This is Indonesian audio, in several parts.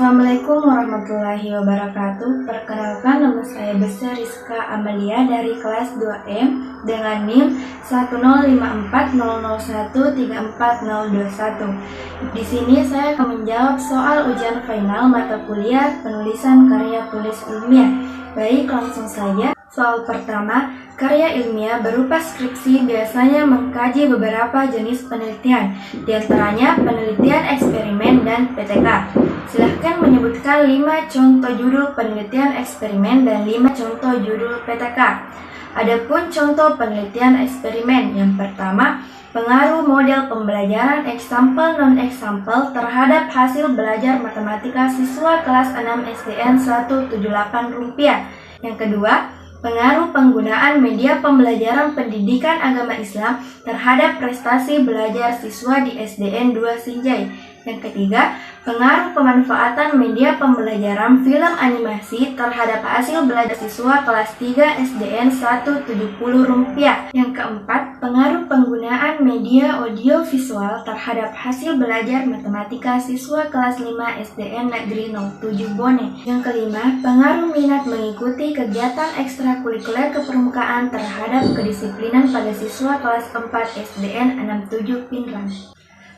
Assalamualaikum warahmatullahi wabarakatuh. Perkenalkan, nama saya Besar Rizka Amalia dari kelas 2M dengan NIM 10540013421. Di sini saya akan menjawab soal ujian final mata kuliah penulisan karya tulis ilmiah. Baik, langsung saja. Soal pertama, karya ilmiah berupa skripsi biasanya mengkaji beberapa jenis penelitian, diantaranya penelitian eksperimen dan PTK. Silahkan menyebutkan 5 contoh judul penelitian eksperimen dan 5 contoh judul PTK. Adapun contoh penelitian eksperimen, yang pertama, pengaruh model pembelajaran eksampel non-eksampel terhadap hasil belajar matematika siswa kelas 6 SDN 178 rupiah. Yang kedua, pengaruh penggunaan media pembelajaran pendidikan agama Islam terhadap prestasi belajar siswa di SDN 2 Sinjai. Yang ketiga, pengaruh pemanfaatan media pembelajaran film animasi terhadap hasil belajar siswa kelas 3 SDN 170 rupiah. Yang keempat, pengaruh penggunaan media audio visual terhadap hasil belajar matematika siswa kelas 5 SDN Negeri 07 Bone. Yang kelima, pengaruh minat mengikuti kegiatan ekstrakurikuler kepermukaan terhadap kedisiplinan pada siswa kelas 4 SDN 67 Pinrang.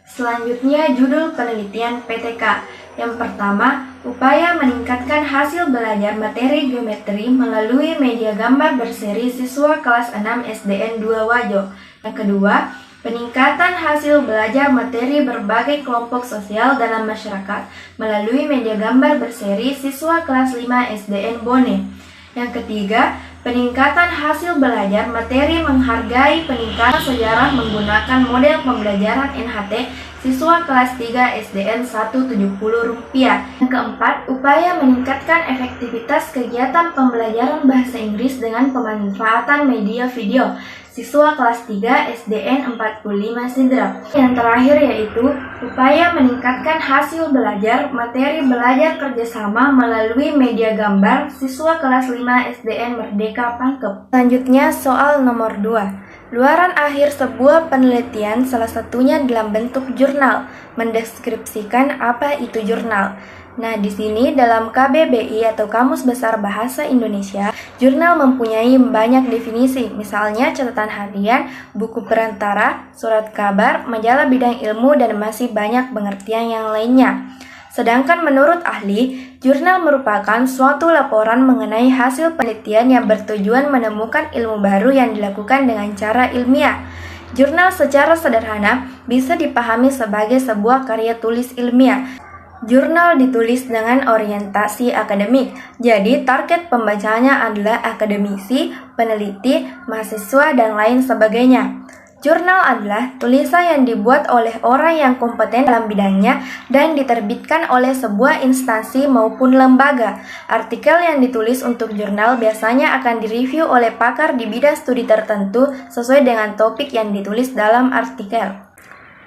Selanjutnya, judul penelitian PTK. Yang pertama, upaya meningkatkan hasil belajar materi geometri melalui media gambar berseri siswa kelas 6 SDN 2 Wajo. Yang kedua, peningkatan hasil belajar materi berbagai kelompok sosial dalam masyarakat melalui media gambar berseri siswa kelas 5 SDN Bone. Yang ketiga, peningkatan hasil belajar materi menghargai peningkatan sejarah menggunakan model pembelajaran NHT siswa kelas 3 SDN 170 rupiah. Yang keempat, upaya meningkatkan efektivitas kegiatan pembelajaran bahasa Inggris dengan pemanfaatan media video siswa kelas 3 SDN 45 Sidrap. Yang terakhir yaitu upaya meningkatkan hasil belajar materi belajar kerjasama melalui media gambar siswa kelas 5 SDN Merdeka Pangkep. Selanjutnya soal nomor 2. Luaran akhir sebuah penelitian salah satunya dalam bentuk jurnal. Mendeskripsikan apa itu jurnal. Nah, di sini dalam KBBI atau Kamus Besar Bahasa Indonesia, jurnal mempunyai banyak definisi, misalnya catatan harian, buku perantara, surat kabar, majalah bidang ilmu, dan masih banyak pengertian yang lainnya. Sedangkan menurut ahli, jurnal merupakan suatu laporan mengenai hasil penelitian yang bertujuan menemukan ilmu baru yang dilakukan dengan cara ilmiah. Jurnal secara sederhana bisa dipahami sebagai sebuah karya tulis ilmiah. Jurnal ditulis dengan orientasi akademik, jadi target pembacanya adalah akademisi, peneliti, mahasiswa, dan lain sebagainya. Jurnal adalah tulisan yang dibuat oleh orang yang kompeten dalam bidangnya dan diterbitkan oleh sebuah instansi maupun lembaga. Artikel yang ditulis untuk jurnal biasanya akan direview oleh pakar di bidang studi tertentu sesuai dengan topik yang ditulis dalam artikel.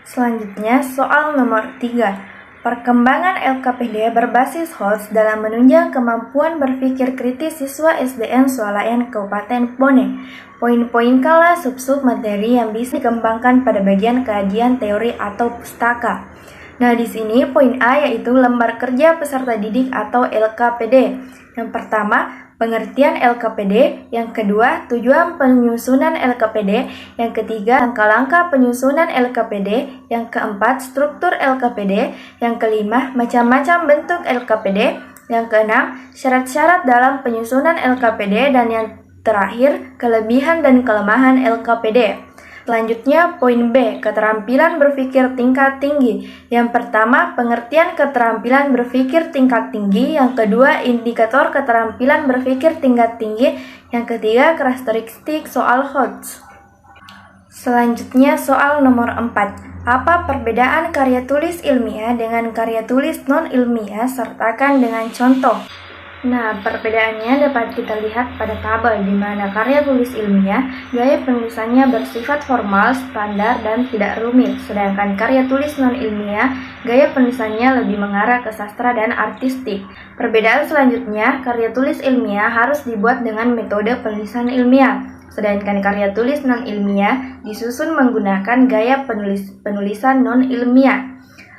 Selanjutnya, soal nomor 3. Perkembangan LKPD berbasis HOTS dalam menunjang kemampuan berpikir kritis siswa SDN Swalayan Kabupaten Bone. Poin-poin kala sub-sub materi yang bisa dikembangkan pada bagian kajian teori atau pustaka. Nah, di sini poin A yaitu lembar kerja peserta didik atau LKPD. Yang pertama, pengertian LKPD, yang kedua, tujuan penyusunan LKPD, yang ketiga, langkah-langkah penyusunan LKPD, yang keempat, struktur LKPD, yang kelima, macam-macam bentuk LKPD, yang keenam, syarat-syarat dalam penyusunan LKPD, dan yang terakhir, kelebihan dan kelemahan LKPD. Selanjutnya, poin B, keterampilan berpikir tingkat tinggi. Yang pertama, pengertian keterampilan berpikir tingkat tinggi. Yang kedua, indikator keterampilan berpikir tingkat tinggi. Yang ketiga, karakteristik soal HOTS. Selanjutnya, soal nomor 4. Apa perbedaan karya tulis ilmiah dengan karya tulis non-ilmiah? Sertakan dengan contoh. Nah, perbedaannya dapat kita lihat pada tabel di mana karya tulis ilmiah, gaya penulisannya bersifat formal, standar, dan tidak rumit. Sedangkan karya tulis non-ilmiah, gaya penulisannya lebih mengarah ke sastra dan artistik. Perbedaan selanjutnya, karya tulis ilmiah harus dibuat dengan metode penulisan ilmiah. Sedangkan karya tulis non-ilmiah disusun menggunakan gaya penulisan non-ilmiah.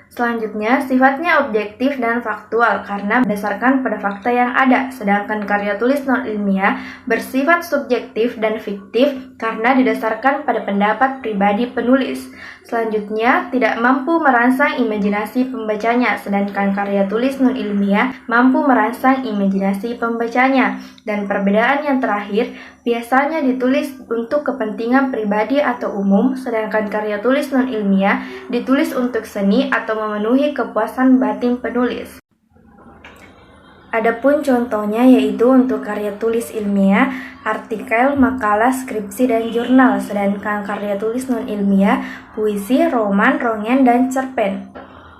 Selanjutnya, sifatnya objektif dan faktual karena berdasarkan pada fakta yang ada, sedangkan karya tulis non-ilmiah bersifat subjektif dan fiktif karena didasarkan pada pendapat pribadi penulis. Selanjutnya, tidak mampu merangsang imajinasi pembacanya, sedangkan karya tulis non-ilmiah mampu merangsang imajinasi pembacanya. Dan perbedaan yang terakhir, biasanya ditulis untuk kepentingan pribadi atau umum, sedangkan karya tulis non-ilmiah ditulis untuk seni atau memenuhi kepuasan batin penulis. Adapun contohnya yaitu untuk karya tulis ilmiah, artikel, makalah, skripsi, dan jurnal, sedangkan karya tulis non-ilmiah, puisi, roman, rongen, dan cerpen.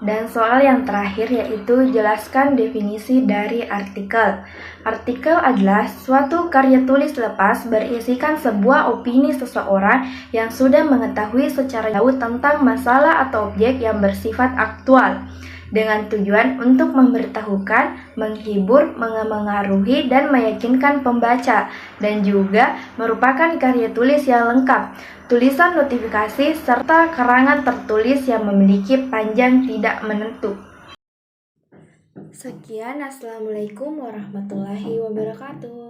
Dan soal yang terakhir yaitu jelaskan definisi dari artikel. Artikel adalah suatu karya tulis lepas berisikan sebuah opini seseorang yang sudah mengetahui secara jauh tentang masalah atau objek yang bersifat aktual, dengan tujuan untuk memberitahukan, menghibur, mengaruhi, dan meyakinkan pembaca, dan juga merupakan karya tulis yang lengkap, tulisan notifikasi, serta karangan tertulis yang memiliki panjang tidak menentu. Sekian, Assalamualaikum warahmatullahi wabarakatuh.